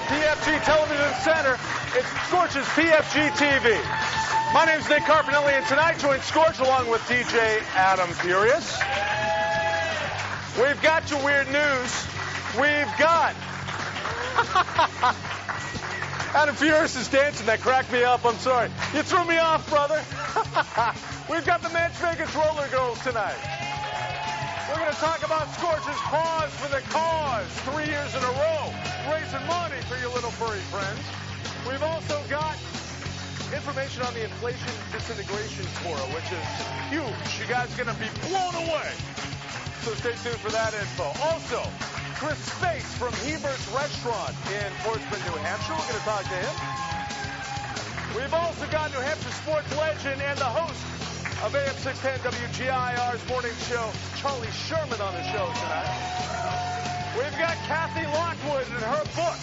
PFG Television Center. It's Scorch's pfg-tv. My name's Nick Carpinelli, and tonight join Scorch along with DJ Adam Furious. We've got your weird news. We've got... Adam Furious is dancing. That cracked me up. I'm sorry. You threw me off, brother. We've got the ManchVegas Roller Girls tonight. We're going to talk about Scorch's Pause for the Cause, 3 years in a row, raising money for your little furry friends. We've also got information on the inflation disintegration quota, which is huge. You guys are going to be blown away. So stay tuned for that info. Also, Chris Space from Hebert's Restaurant in Portsmouth, New Hampshire. We're going to talk to him. We've also got New Hampshire sports legend and the host of AM 610 WGIR's morning show, Charlie Sherman, on the show tonight. We've got Kathy Lockwood and her book,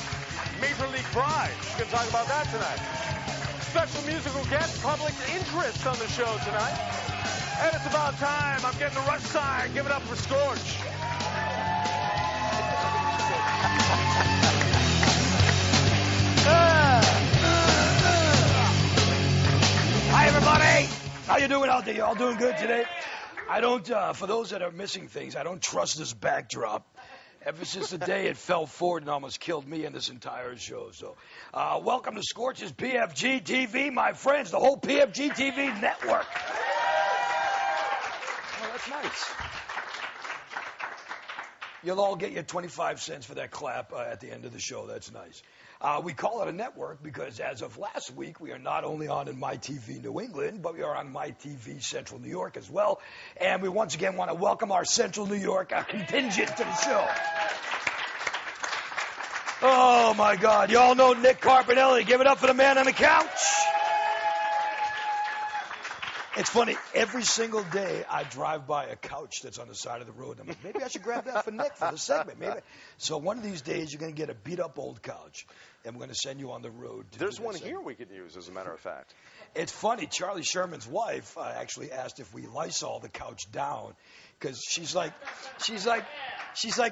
Major League Bride. She's going to talk about that tonight. Special musical guest, Public Interest, on the show tonight. And it's about time. I'm getting the rush sign. Give it up for Scorch. Hi, everybody. How you doing out there? You all doing good today? I don't, for those that are missing things, I don't trust this backdrop. Ever since the day it fell forward and almost killed me and this entire show. So, welcome to Scorch's pfg-tv, my friends, the whole pfg-tv network. Oh, that's nice. You'll all get your 25 cents for that clap at the end of the show. That's nice. We call it a network because as of last week, we are not only on in MyTV New England, but we are on MyTV Central New York as well. And we once again want to welcome our Central New York contingent to the show. Oh, my God. You all know Nick Carpinelli. Give it up for the man on the couch. It's funny, every single day I drive by a couch that's on the side of the road. I'm like, maybe I should grab that for Nick for the segment. Maybe. So one of these days you're going to get a beat-up old couch, and we're going to send you on the road. There's one here we could use, as a matter of fact. It's funny, Charlie Sherman's wife actually asked if we Lysol the couch down, because she's like,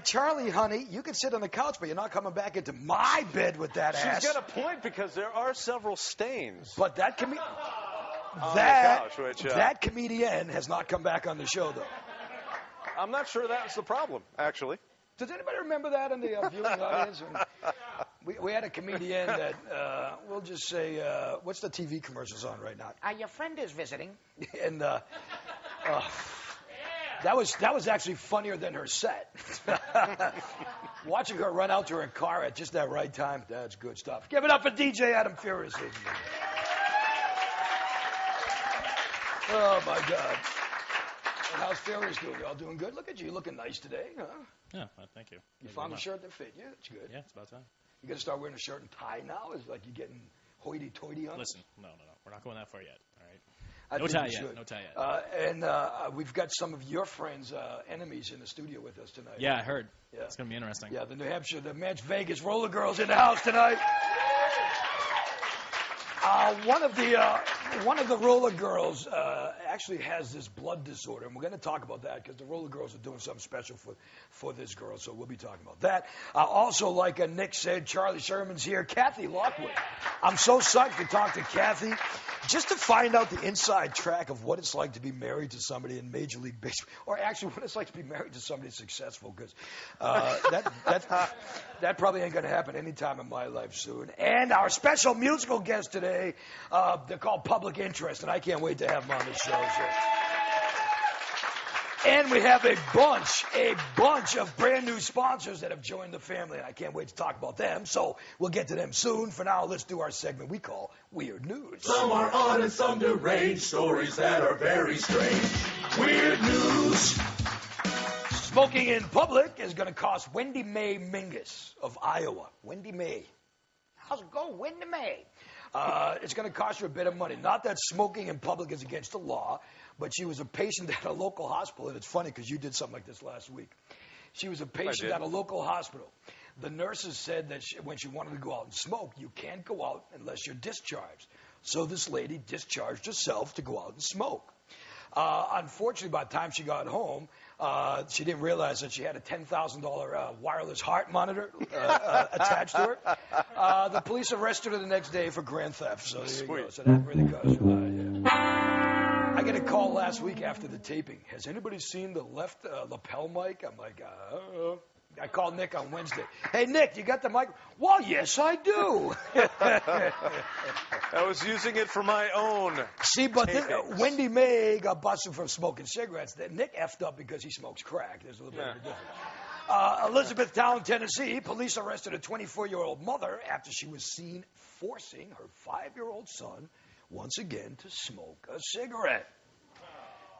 Charlie, honey, you can sit on the couch, but you're not coming back into my bed with that ass. She's got a point, because there are several stains. But that can be... That comedian has not come back on the show, though. I'm not sure that's the problem, actually. Does anybody remember that in the viewing audience? We had a comedian that, we'll just say, what's the TV commercials on right now? Your friend is visiting. And that was actually funnier than her set. Watching her run out to her car at just that right time, that's good stuff. Give it up for DJ Adam Furious. Oh, my God. And how's Furious doing? You all doing good? Look at you. You're looking nice today, huh? Yeah, thank you. You found a shirt that fit you? That's good. Yeah, it's about time. You got to start wearing a shirt and tie now? Is like you getting hoity-toity on Listen, no. We're not going that far yet, all right? No tie yet. And we've got some of your friends, enemies, in the studio with us tonight. Yeah, I heard. Yeah. It's going to be interesting. Yeah, the New Hampshire, the ManchVegas Roller Girls in the house tonight. One of the Roller Girls actually has this blood disorder, and we're going to talk about that because the Roller Girls are doing something special for this girl, so we'll be talking about that. Also, like Nick said, Charlie Sherman's here. Kathy Lockwood. I'm so psyched to talk to Kathy just to find out the inside track of what it's like to be married to somebody in Major League Baseball, or actually what it's like to be married to somebody successful, because that probably ain't going to happen anytime in my life soon. And our special musical guest today, they're called Public Interest, and I can't wait to have them on the show. And we have a bunch of brand new sponsors that have joined the family, and I can't wait to talk about them. So we'll get to them soon. For now, let's do our segment we call Weird News. Some are odd and some deranged, stories that are very strange. Weird News. Smoking in public is going to cost Wendy Mae Mingus of Iowa. Wendy Mae. How's it go, Wendy Mae? It's going to cost you a bit of money. Not that smoking in public is against the law, but she was a patient at a local hospital, and it's funny because you did something like this last week. She was a patient at a local hospital. The nurses said that when she wanted to go out and smoke, you can't go out unless you're discharged. So this lady discharged herself to go out and smoke. Unfortunately, by the time she got home, She didn't realize that she had a $10,000 wireless heart monitor attached to her. The police arrested her the next day for grand theft. So there you go. So that really goes for that, yeah. I got a call last week after the taping. Has anybody seen the left lapel mic? I'm like, I called Nick on Wednesday. Hey, Nick, you got the mic? Well, yes, I do. I was using it for my own. See, but Wendy May got busted for smoking cigarettes. Nick effed up because he smokes crack. There's a little bit of a difference. Elizabethtown, Tennessee, police arrested a 24-year-old mother after she was seen forcing her 5-year-old son once again to smoke a cigarette.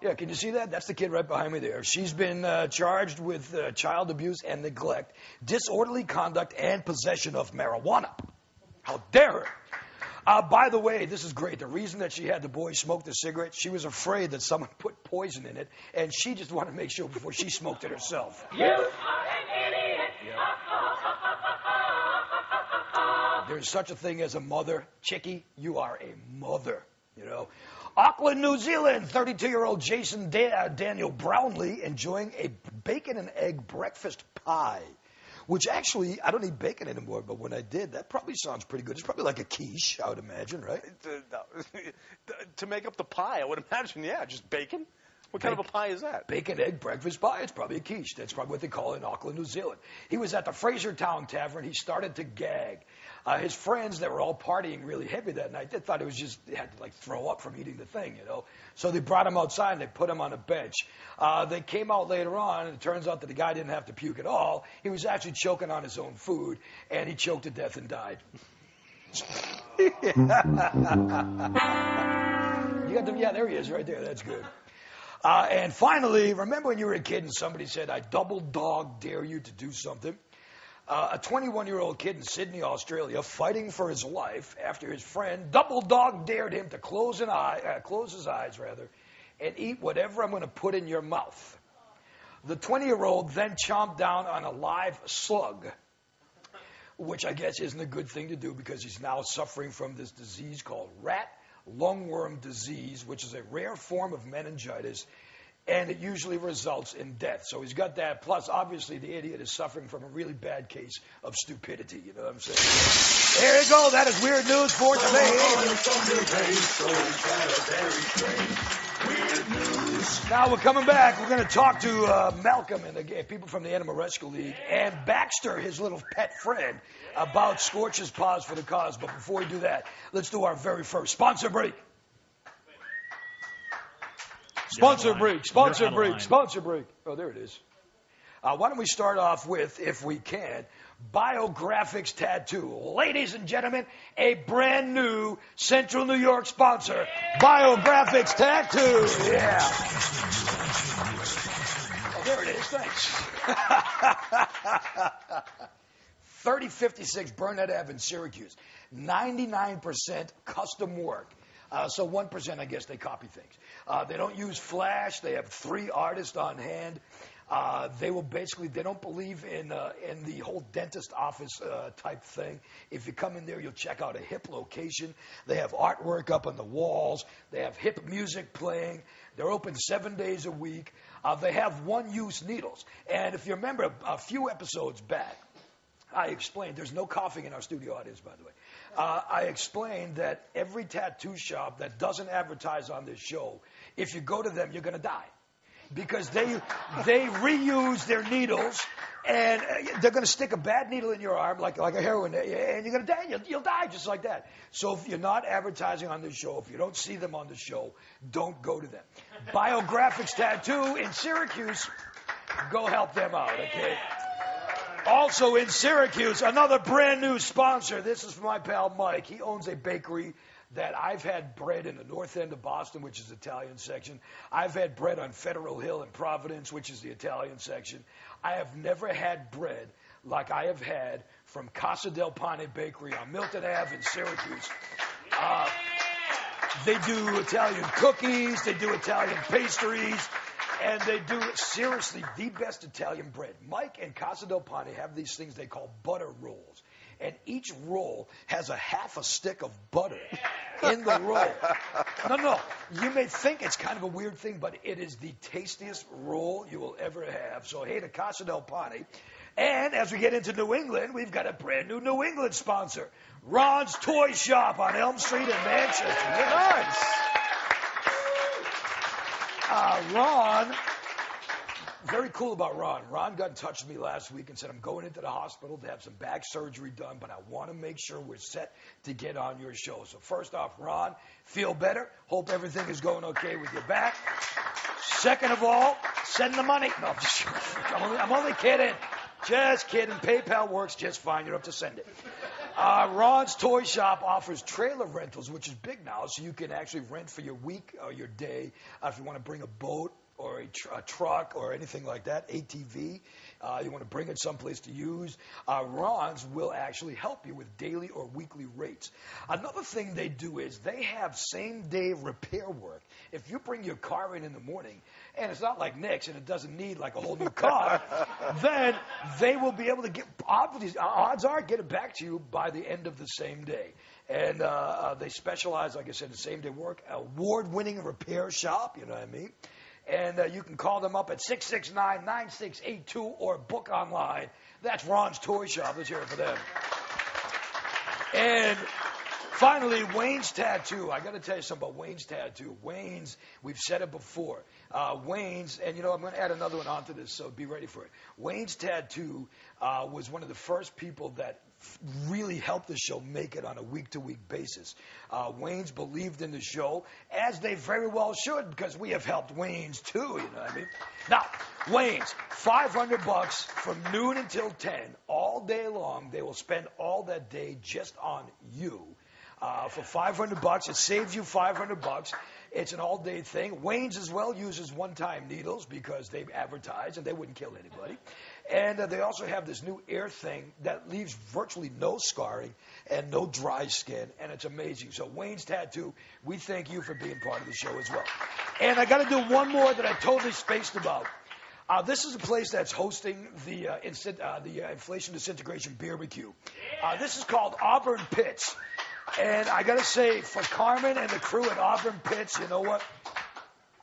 Yeah, can you see that? That's the kid right behind me there. She's been charged with child abuse and neglect, disorderly conduct, and possession of marijuana. How dare her? By the way, this is great. The reason that she had the boy smoke the cigarette, she was afraid that someone put poison in it, and she just wanted to make sure before she smoked it herself. You are an idiot. There's such a thing as a mother. Chickie, you are a mother, you know. Auckland, New Zealand, 32-year-old Jason Daniel Brownlee enjoying a bacon and egg breakfast pie, which actually, I don't eat bacon anymore, but when I did, that probably sounds pretty good. It's probably like a quiche, I would imagine, right? To make up the pie, I would imagine, yeah, just bacon. What kind of a pie is that? Bacon, egg, breakfast pie. It's probably a quiche. That's probably what they call it in Auckland, New Zealand. He was at the Frasertown Tavern. He started to gag. His friends that were all partying really heavy that night, they thought it was just, they had to like throw up from eating the thing, you know. So they brought him outside and they put him on a bench. They came out later on and it turns out that the guy didn't have to puke at all. He was actually choking on his own food and he choked to death and died. You got the, yeah, there he is right there. That's good. And finally, remember when you were a kid and somebody said, I double dog dare you to do something? A 21-year-old kid in Sydney, Australia, fighting for his life after his friend double dog dared him to close his eyes, and eat whatever I'm going to put in your mouth. The 20-year-old then chomped down on a live slug, which I guess isn't a good thing to do because he's now suffering from this disease called rat lungworm disease, which is a rare form of meningitis, and it usually results in death. So he's got that. Plus, obviously, the idiot is suffering from a really bad case of stupidity. You know what I'm saying? There you go. That is weird news for today. Now we're coming back. We're going to talk to Malcolm and the people from the Animal Rescue League and Baxter, his little pet friend, about Scorch's Pause for the Cause. But before we do that, let's do our very first sponsor break. Sponsor break. Oh, there it is. Why don't we start off with, if we can, Biographics Tattoo. Ladies and gentlemen, a brand new Central New York sponsor, Biographics Tattoo. Yeah. Oh, there it is. Thanks. 3056 Burnett Ave in Syracuse. 99% custom work. So 1%, I guess, they copy things. They don't use flash. They have 3 artists on hand. They don't believe in the whole dentist office type thing. If you come in there, you'll check out a hip location. They have artwork up on the walls. They have hip music playing. They're open 7 days a week. They have one-use needles. And if you remember a few episodes back, I explained, there's no coughing in our studio audience, by the way. I explained that every tattoo shop that doesn't advertise on this show, if you go to them, you're going to die. Because they reuse their needles, and they're going to stick a bad needle in your arm, like a heroin, and you're going to die. You'll die just like that. So if you're not advertising on this show, if you don't see them on the show, don't go to them. Biographics Tattoo in Syracuse, go help them out, okay? Also in Syracuse, another brand new sponsor. This is from my pal Mike. He owns a bakery that I've had bread in the north end of Boston, which is the Italian section. I've had bread on Federal Hill in Providence, which is the Italian section. I have never had bread like I have had from Casa del Pane Bakery on Milton Ave in Syracuse. They do Italian cookies. They do Italian pastries. And they do, seriously, the best Italian bread. Mike and Casa del Pane have these things they call butter rolls. And each roll has a half a stick of butter in the roll. No. You may think it's kind of a weird thing, but it is the tastiest roll you will ever have. So, hey to Casa del Pane. And as we get into New England, we've got a brand new New England sponsor, Ron's Toy Shop on Elm Street in Manchester. Nice. Ron, very cool about Ron. Ron got in touch with me last week and said, I'm going into the hospital to have some back surgery done, but I want to make sure we're set to get on your show. So first off, Ron, feel better. Hope everything is going okay with your back. Second of all, send the money. No, I'm only kidding. Just kidding. PayPal works just fine. You don't have to send it. Ron's Toy Shop offers trailer rentals, which is big now, so you can actually rent for your week or your day if you want to bring a boat or a truck or anything like that, ATV. You want to bring it someplace to use. Ron's will actually help you with daily or weekly rates. Another thing they do is they have same-day repair work. If you bring your car in the morning, and it's not like Nick's and it doesn't need like a whole new car, then they will be able to get, odds are, get it back to you by the end of the same day. And they specialize, like I said, in same-day work, award-winning repair shop, you know what I mean? And you can call them up at 669-9682 or book online. That's Ron's Toy Shop. Let's hear it for them. And finally, Wayne's Tattoo. I got to tell you something about Wayne's Tattoo. Wayne's, we've said it before. Wayne's, and you know, I'm going to add another one onto this, so be ready for it. Wayne's Tattoo was one of the first people that really helped the show make it on a week-to-week basis. Wayne's believed in the show, as they very well should, because we have helped Wayne's too, you know what I mean? Now, Wayne's, $500 from noon until 10, all day long. They will spend all that day just on you. For $500, it saves you $500. It's an all-day thing. Wayne's as well uses one-time needles because they advertise and they wouldn't kill anybody. And they also have this new air thing that leaves virtually no scarring and no dry skin, and it's amazing. So Wayne's Tattoo, we thank you for being part of the show as well. And I got to do one more that I totally spaced about. This is a place that's hosting the Inflation Disintegration Barbecue. This is called Auburn Pits. And I got to say, for Carmen and the crew at Auburn Pits, you know what?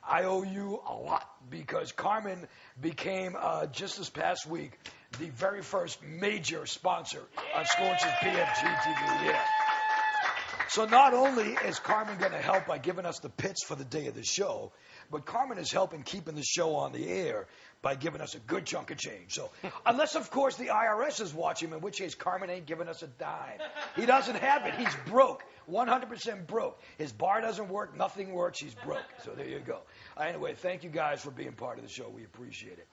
I owe you a lot because Carmen became, just this past week, the very first major sponsor on Scorch's pfg-tv. Yeah. So not only is Carmen going to help by giving us the pits for the day of the show, but Carmen is helping keeping the show on the air by giving us a good chunk of change. So unless, of course, the IRS is watching, in which case Carmen ain't giving us a dime. He doesn't have it. He's broke, 100% broke. His bar doesn't work. Nothing works. He's broke. So there you go. Anyway, thank you guys for being part of the show. We appreciate it.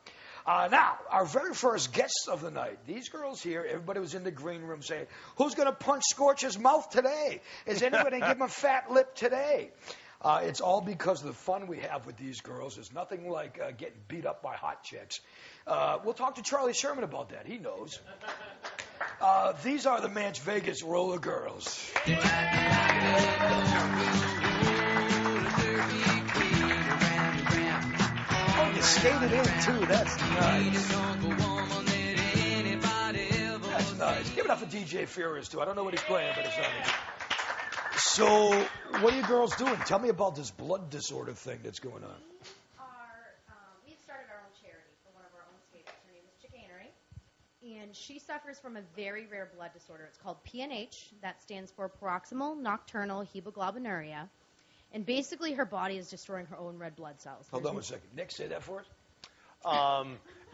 Now, our very first guests of the night, these girls here, everybody was in the green room saying, who's going to punch Scorch's mouth today? Is anybody going to give him a fat lip today? It's all because of the fun we have with these girls. There's nothing like getting beat up by hot chicks. We'll talk to Charlie Sherman about that. He knows. These are the ManchVegas Roller Girls. Oh, you skated in, too. That's nice. That's nice. Give it up for DJ Furious, too. I don't know what he's playing, but it's nice. So, what are you girls doing? Tell me about this blood disorder thing that's going on. We've started our own charity for one of our own skaters. Her name is Chicanery, and she suffers from a very rare blood disorder. It's called PNH. That stands for paroxysmal nocturnal hemoglobinuria. And basically, her body is destroying her own red blood cells. Hold on one second. Nick, say that for us.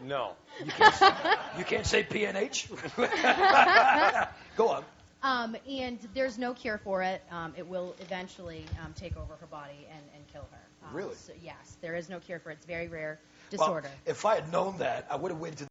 No. You can't say PNH? Go on. And there's no cure for it. It will eventually take over her body and kill her. Really? So, yes, there is no cure for it. It's a very rare disorder. Well, if I had known that, I would have waited to